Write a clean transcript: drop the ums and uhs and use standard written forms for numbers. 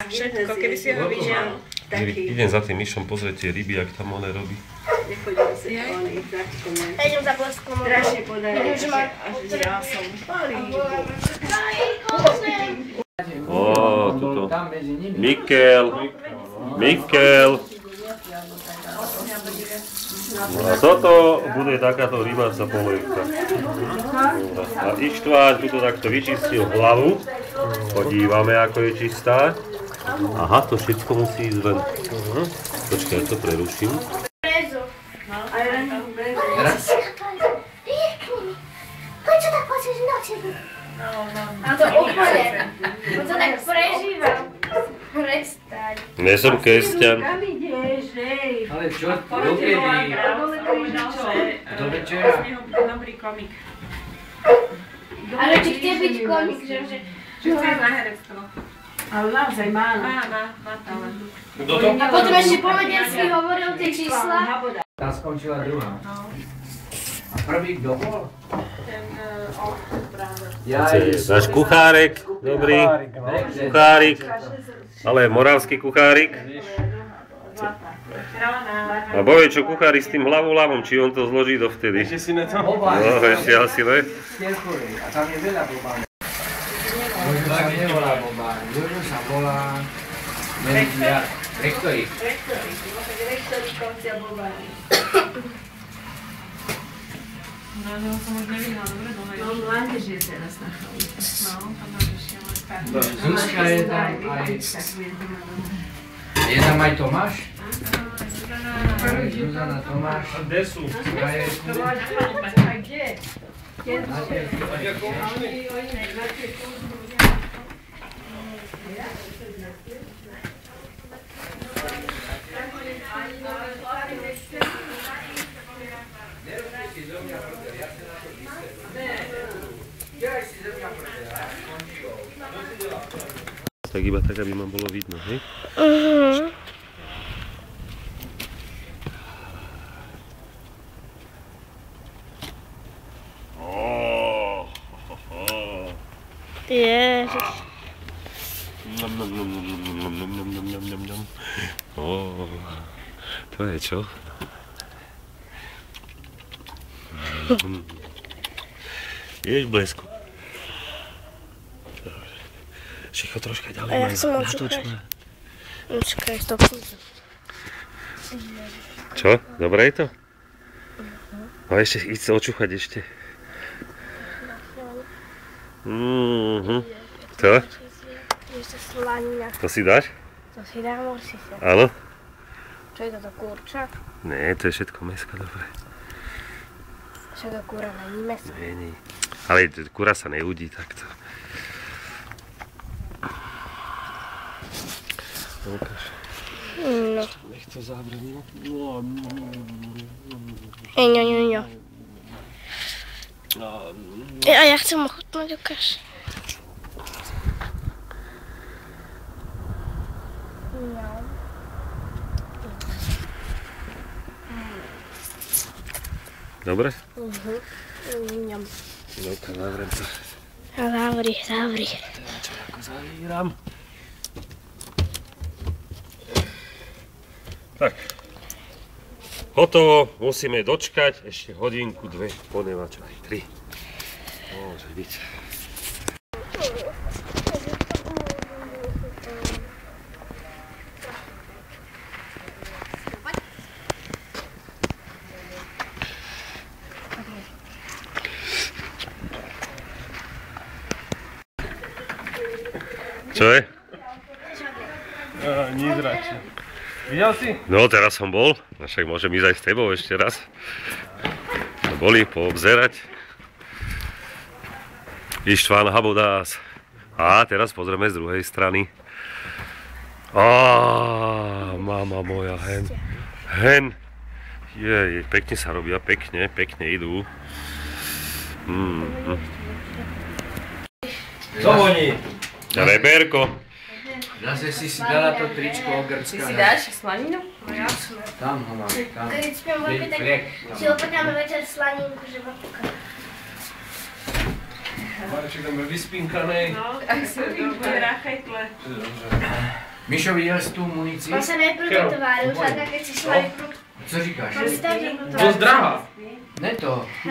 všetko, keby si ho videl. Idem za tým myšom pozrieť tie ryby, jak tam one robí. Ja idem za bleskom. Strašne podarilo, že ja som tuto. Mikel. A toto bude takáto rybacia polievka. A Ištván tuto takto vyčistil hlavu. Podívame, ako je čistá. Aha, to všetko musí ísť ven. Počkaj, ja to preruším. Prečo tak počuješ na tebe? A to úplne. On to tak prežíva. Prestaň. Nie som kresťan. Kam ideš, hej? Ale čo? Dokedy? Do večera. Dobrý komik. Ale či chce byť komik, že... Že chce ísť na herectvo. Ale naozaj má. Má talent. A potom ešte po maďarsky hovoril tie čísla. Tá skončila druhá. A prvý kto bol? Ten práve. Náš kuchárek, dobrý. Kuchárik. Ale moravský kuchárik. A bojuje, čo kuchári s tým hlavom, či on to zloží dovtedy. Ešte si na to? No, ešte asi ne. A tam je veľa bobáni. Možno sa nevolá bobáni, možno sa volá... Rektori. Rektori kopcia bobáni. No, ale ho som už nevidela, dobre, dole. No, mládež je teraz na chvíli. No, tam máš ešte len pár. Zuzka je tam aj... Je tam aj Tomáš? Zuzana, Tomáš. A kde sú? Gajerku. Kde? Tak iba tak, aby ma bolo vidno, hej? Ježiš. To je čo? Ješ blesku. Šicho troška ďalej. A jak som očúchať? Počkaj, stop. Čo? Dobre je to? A ešte ísť sa očúchať ešte. To? Ešte slanina. To si dáš? To si dám určite. Áno? Čo je toto, kurča? Nie, to je všetko mäsko, dobre. Však kúra není mäso. Nie. Ale kúra sa neudí takto. Ukáž. No. Nech to zavriem. Ňo. A ja chcem ochutnať, ukáž. Dobre? Ňam. Dobre, zavriem to. Zavri. Čo ako zavíram? Tak. Hotovo, musíme dočkať ešte hodinku, dve, podneva čo aj 3. Môže byť. Čo je? Nic radšej. Videl si? No, teraz som bol, však môžem ísť aj s tebou ešte raz. Boli poobzerať. Ištván Habodás. A teraz pozrieme z druhej strany. Mama moja, hen. Jej, pekne sa robia, pekne idú. Co voní? Reberko. Zase si dala to tričko Ogrcká. Ty si dáš slaninu? No jasne. Tam ho mám, tam. Keď spiem voľby, tak si opýtame večer slaninku, že babka. Mareček tam je vyspínkanej. No, tak si bude ráchajtle. Mišo, viděl jsi tu munici? On se nejprve tvářil, tak když si šla. Co říkáš? Dost drahá. Ne to.